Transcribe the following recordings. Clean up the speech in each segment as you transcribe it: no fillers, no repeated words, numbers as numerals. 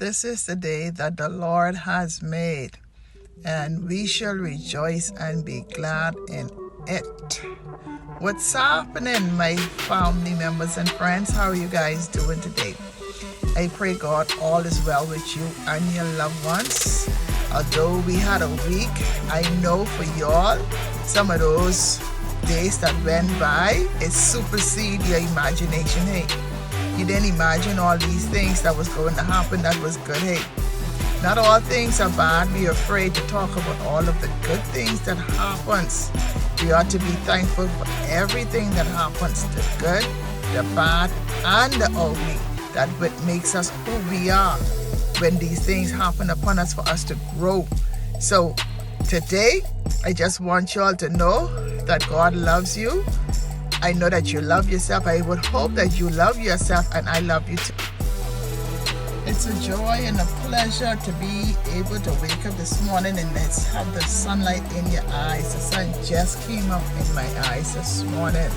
this is the day that the Lord has made, and we shall rejoice and be glad in it. What's happening, my family members and friends? How are you guys doing today? I pray God all is well with you and your loved ones. Although we had a week, I know for y'all, some of those days that went by, it superseded your imagination. Hey, you didn't imagine all these things that was going to happen that was good. Hey, not all things are bad. Be afraid to talk about all of the good things that happens. We ought to be thankful for everything that happens, the good, the bad, and the ugly. That what makes us who we are when these things happen upon us for us to grow. So today, I just want y'all to know that God loves you. I know that you love yourself. I would hope that you love yourself, and I love you too. It's a joy and a pleasure to be able to wake up this morning and let's have the sunlight in your eyes. The sun just came up in my eyes this morning.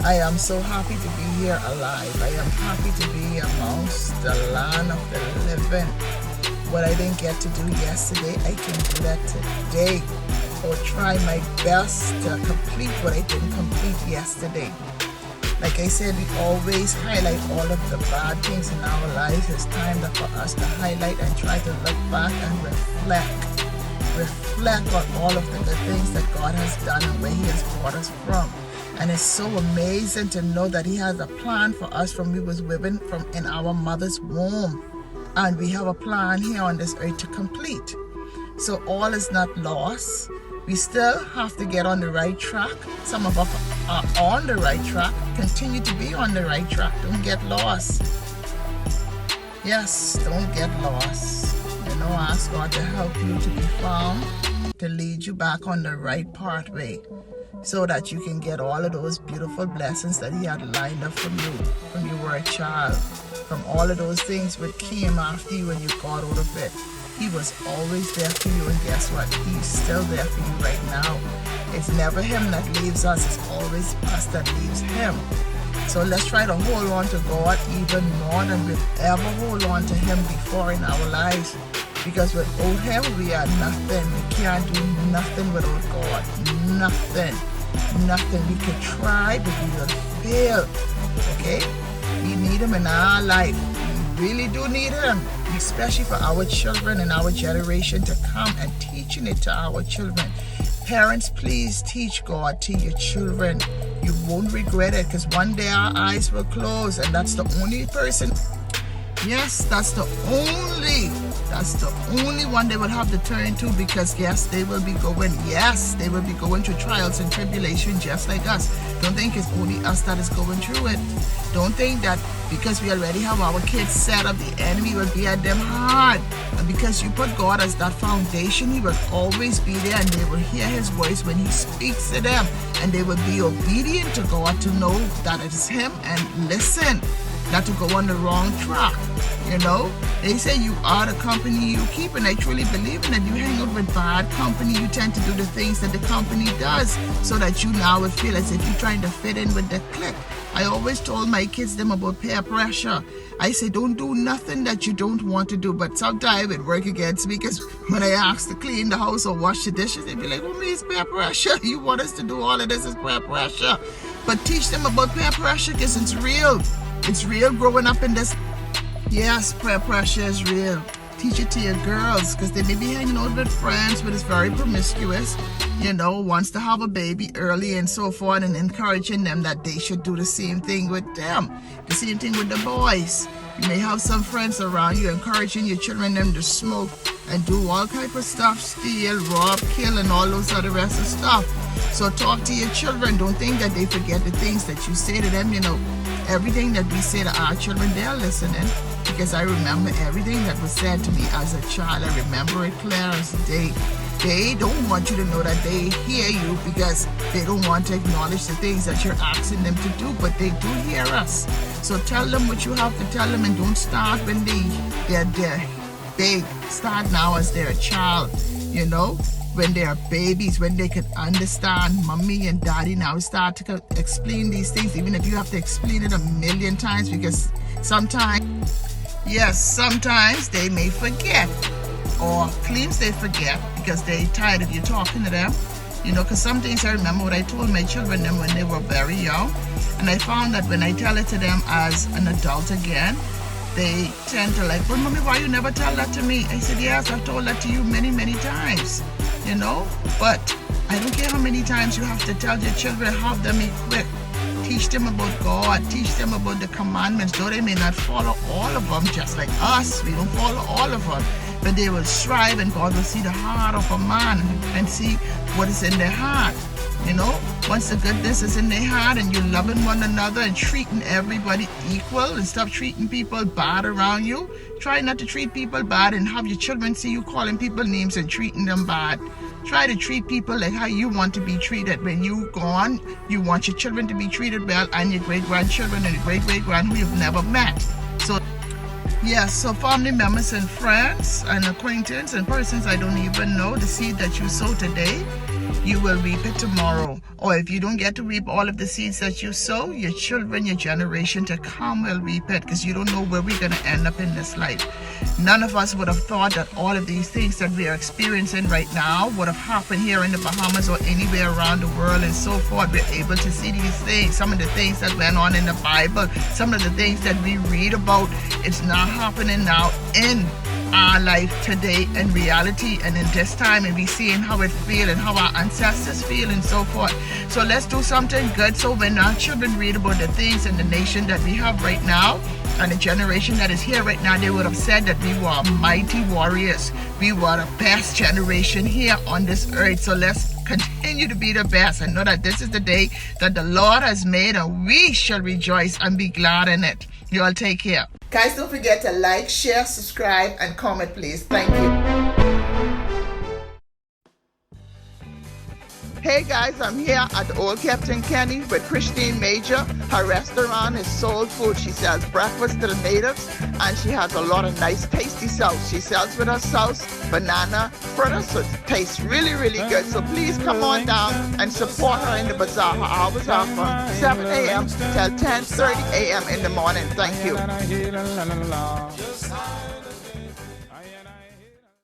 I am so happy to be here alive. I am happy to be amongst the land of the living. What I didn't get to do yesterday, I can do that today. Or try my best to complete what I didn't complete yesterday. Like I said, we always highlight all of the bad things in our lives. It's time for us to highlight and try to look back and reflect. Reflect on all of the good things that God has done and where He has brought us from. And it's so amazing to know that He has a plan for us from we was living from in our mother's womb. And we have a plan here on this earth to complete. So all is not lost. We still have to get on the right track. Some of us are on the right track. Continue to be on the right track. Don't get lost. Yes, don't get lost. Ask God to help you to be found, to lead you back on the right pathway, so that you can get all of those beautiful blessings that He had lined up from you when you were a child, from all of those things that came after you when you got out of it. He was always there for you, and guess what? He's still there for you right now. It's never Him that leaves us, it's always us that leaves Him. So let's try to hold on to God even more than we've ever hold on to Him before in our lives. Because without Him, we are nothing. We can't do nothing without God. Nothing. Nothing. We can try, but we will fail. Okay? We need Him in our life. We really do need Him. Especially for our children and our generation to come, and teaching it to our children. Parents, please teach God to your children. You won't regret it, because one day our eyes will close, and that's the only person. Yes, that's the only one they will have to turn to, because yes, they will be going through trials and tribulation just like us. Don't think it's only us that is going through it. Don't think that because we already have our kids set up, the enemy will be at them hard. And because you put God as that foundation, He will always be there, and they will hear His voice when He speaks to them, and they will be obedient to God to know that it is Him and listen. Not to go on the wrong track. They say you are the company you keep, and I truly believe in that. You hang out with bad company, you tend to do the things that the company does, so that you now would feel as if you're trying to fit in with the clique. I always told my kids them about peer pressure. I say don't do nothing that you don't want to do, but sometimes it work against me, because when I ask to clean the house or wash the dishes, they be like, "Oh, me, it's peer pressure. You want us to do all of this is peer pressure." But teach them about peer pressure, because it's real. It's real growing up in this. Yes, peer pressure is real. Teach it to your girls, because they may be hanging out with friends, but it's very promiscuous. Wants to have a baby early and so forth, and encouraging them that they should do the same thing with them. The same thing with the boys. You may have some friends around you encouraging your children them to smoke and do all type of stuff, steal, rob, kill, and all those other rest of stuff. So talk to your children. Don't think that they forget the things that you say to them. Everything that we say to our children, they're listening, because I remember everything that was said to me as a child. I remember it clear as day. They don't want you to know that they hear you, because they don't want to acknowledge the things that you're asking them to do, but they do hear us. So tell them what you have to tell them, and don't start when they're big. Start now as they're a child, when they are babies, when they can understand mommy and daddy. Now start to explain these things, even if you have to explain it a million times, because sometimes Yes, sometimes they may forget, or claims they forget because they're tired of you talking to them. You know, because some things I remember what I told my children them when they were very young. And I found that when I tell it to them as an adult again, they tend to like, well, mommy, why you never tell that to me? I said, yes, I've told that to you many, many times, you know. But I don't care how many times you have to tell your children, have them equipped. Teach them about God, teach them about the commandments, though they may not follow all of them, just like us. We don't follow all of them, but they will strive, and God will see the heart of a man and see what is in their heart. You know, once the goodness is in their heart and you're loving one another and treating everybody equal and stop treating people bad around you. Try not to treat people bad and have your children see you calling people names and treating them bad. Try to treat people like how you want to be treated. When you gone, you want your children to be treated well, and your great-grandchildren and your great-great-grand who you've never met. So yes, so family members and friends and acquaintances and persons I don't even know, the seed that you sow today, you will reap it tomorrow. Or if you don't get to reap all of the seeds that you sow, your children, your generation to come will reap it, because you don't know where we're going to end up in this life. None of us would have thought that all of these things that we are experiencing right now would have happened here in the Bahamas or anywhere around the world and so forth. We're able to see these things, some of the things that went on in the Bible, some of the things that we read about, it's not happening now in our life today in reality and in this time, and we seeing how it feel and how our ancestors feel and so forth. So let's do something good, so when our children read about the things in the nation that we have right now and the generation that is here right now, they would have said that we were mighty warriors. We were the best generation here on this earth. So let's continue to be the best and know that this is the day that the Lord has made, and we shall rejoice and be glad in it. You all take care. Guys, don't forget to like, share, subscribe, and comment, please. Thank you. Hey guys, I'm here at the Old Captain Kenny with Christine Major. Her restaurant is soul food. She sells breakfast to the natives, and she has a lot of nice tasty sauce. She sells with her sauce banana fritters, so it tastes really, really good. So please come on down and support her in the bazaar. Her hours are from 7 a.m. till 10:30 a.m. in the morning. Thank you.